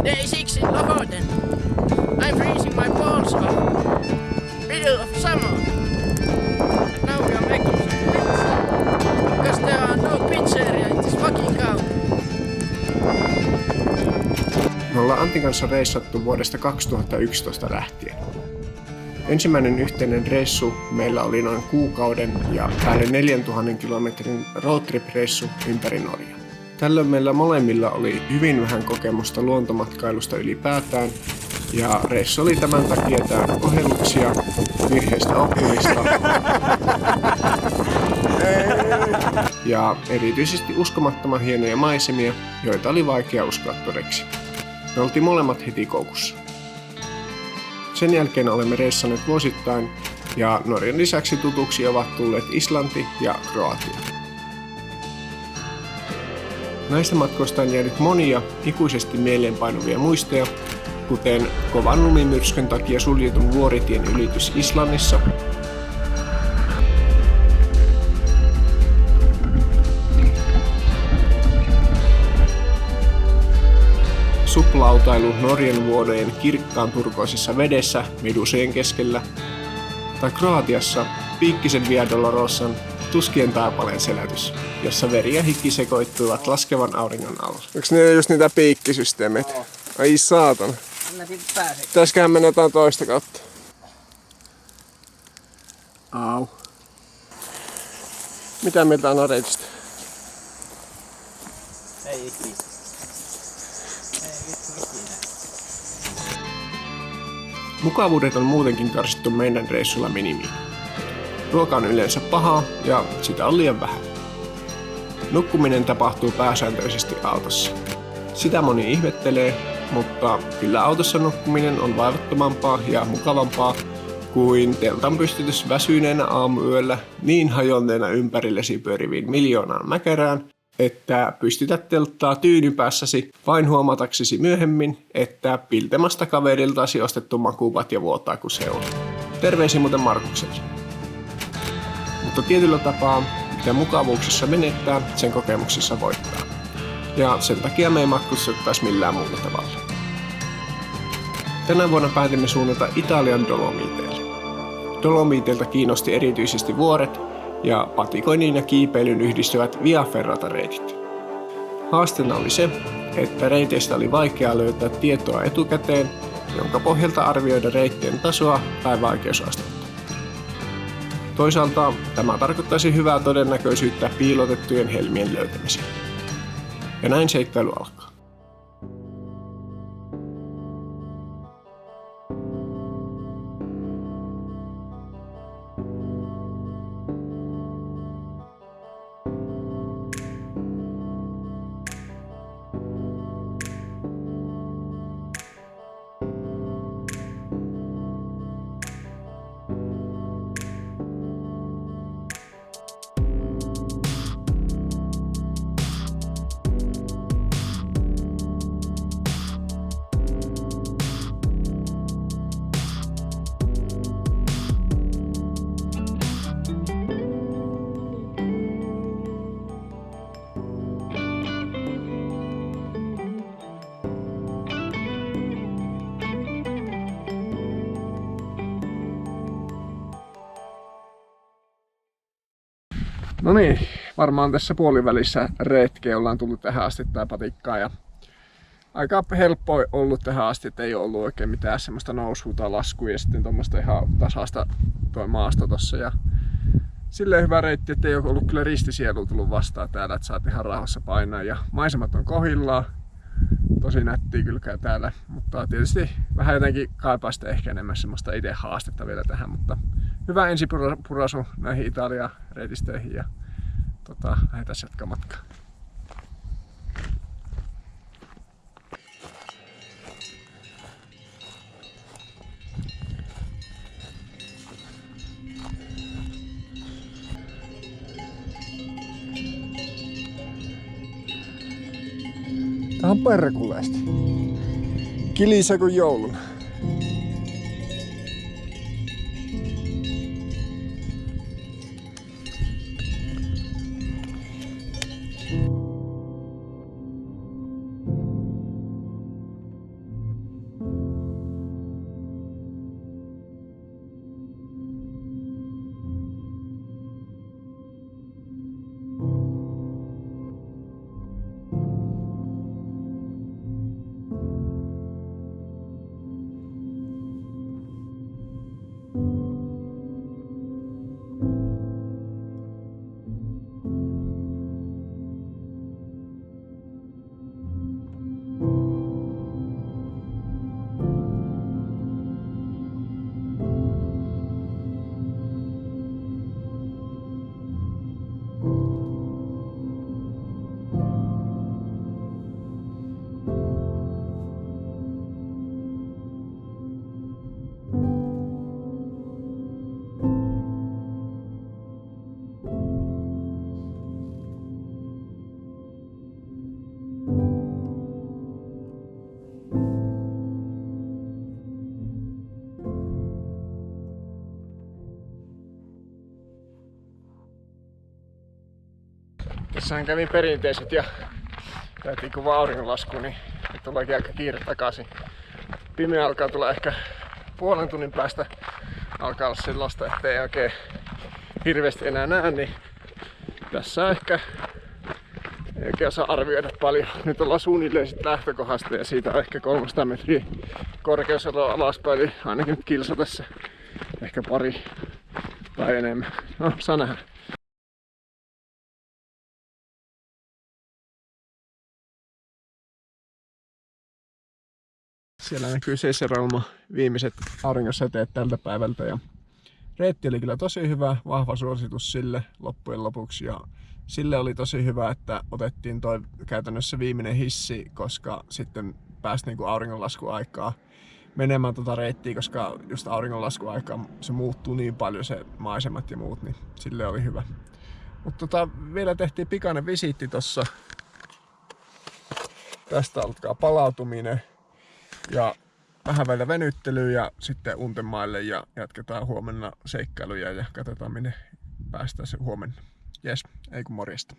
Day 6 in Lofoten. I'm freezing my balls off. Middle of summer. And now we are making some pizza. Because there are no pizzeria in this fucking town. Me ollaan Antin kanssa reissattu vuodesta 2011 lähtien. Ensimmäinen yhteinen reissu meillä oli noin kuukauden ja päälle 4000 kilometrin roadtrip-reissu ympäri Norjaa. Tällöin meillä molemmilla oli hyvin vähän kokemusta luontomatkailusta ylipäätään, ja reissu oli tämän takia täynnä kohelluksia, virheistä oppimista ja erityisesti uskomattoman hienoja maisemia, joita oli vaikea uskoa todeksi. Me oltiin molemmat heti koukussa. Sen jälkeen olemme reissanneet vuosittain, ja Norjan lisäksi tutuksi ovat tulleet Islanti ja Kroatia. Näistä matkoista on jäänyt monia ikuisesti mieleenpainuvia muistoja, kuten kovan lumimyrskyn takia suljetun vuoritien ylitys Islannissa, suplautailu Norjan vuodojen kirkkaan turkoisessa vedessä medusojen keskellä, tai Kroatiassa Piikkisen Via Dolorosan tuskien taipaleen selätys, jossa veri ja hiki sekoittuivat laskevan auringon alla. Onks ne just niitä piikkisysteemeitä? Ai saatana. Pitäisköhän mennä jotain toista kautta? Au. Mitä mieltä on Areitista? Ei ikinä. Mukavuudet on muutenkin karsittu meidän reissulla minimiin. Ruoka on yleensä pahaa ja sitä on liian vähän. Nukkuminen tapahtuu pääsääntöisesti autossa. Sitä moni ihmettelee, mutta kyllä autossa nukkuminen on vaivattomampaa ja mukavampaa kuin teltan pystytys väsyneenä aamuyöllä niin hajonneena ympärillesi pyöriviin miljoonaan mäkärään, että pystytät telttaa tyynynpäässäsi vain huomataksesi myöhemmin, että piltemasta kaveriltasi ostettu makuupat vuotaa kuin seula. Terveisiin muuten Markukselle. Mutta tietyllä tapaa, mitä mukavuuksissa menettää, sen kokemuksissa voittaa. Ja sen takia me ei matkustettaisi millään muulla tavalla. Tänä vuonna päätimme suunnata Italian Dolomiteille. Dolomiteilta kiinnosti erityisesti vuoret ja patikoinnin ja kiipeilyyn yhdistyvät Via Ferrata-reitit. Haasteena oli se, että reiteistä oli vaikea löytää tietoa etukäteen, jonka pohjalta arvioida reittien tasoa tai vaikeusastetta. Toisaalta tämä tarkoittaisi hyvää todennäköisyyttä piilotettujen helmien löytämiseen. Ja näin seikkailu alkaa. No niin, varmaan tässä puolivälissä retkeä ollaan tullut tähän asti tää patikkaa ja aika helppoa ollut tähän asti, että ei ole ollut oikein mitään semmoista nousua tai laskua ja sitten tuommoista ihan tasasta toi maasto tossa ja silleen hyvä reitti, että ei ole ollut kyllä ristisielu tullut vastaan täällä, että saat ihan rauhassa painaa ja maisemat on kohdillaan. Tosi nättiä kylkää täällä, mutta tietysti vähän jotenkin kaipaa sitä ehkä enemmän semmoista itse haastetta vielä tähän, mutta hyvä ensipurasu näihin Italian reitistöihin ja lähdetään jatkaa matkaa. Tää on perkuleesti. Kilisä kuin jouluna. Tässähän kävin perinteiset ja käytiin kuva auringonlasku, niin nyt ollaankin aika kiire takaisin. Pimeä alkaa tulla ehkä puolen tunnin päästä. Alkaa olla sellaista, ettei oikein hirveästi enää näe, niin tässä ehkä ei oikein osaa arvioida paljon. Nyt ollaan suunnilleen sit lähtökohdasta ja siitä on ehkä 300 metriä korkeusero alaspäin, eli ainakin nyt kilsa tässä. Ehkä pari tai enemmän. No, saa nähdä. Siellä näkyy Seiseroilma viimeiset auringonsäteet tältä päivältä ja reitti oli kyllä tosi hyvä, vahva suositus sille loppujen lopuksi ja sille oli tosi hyvä, että otettiin toi käytännössä viimeinen hissi, koska sitten pääsi niinku auringonlaskuaikaa menemään tota reittiä, koska just auringonlaskuaikaa se muuttuu niin paljon se maisemat ja muut, niin sille oli hyvä. Mutta vielä tehtiin pikainen visiitti tossa. Tästä alkaa palautuminen ja vähän välillä venyttelyä ja sitten Untemaille ja jatketaan huomenna seikkailuja ja katsotaan minne päästään se huomenna. Jes, ei kun morjesta.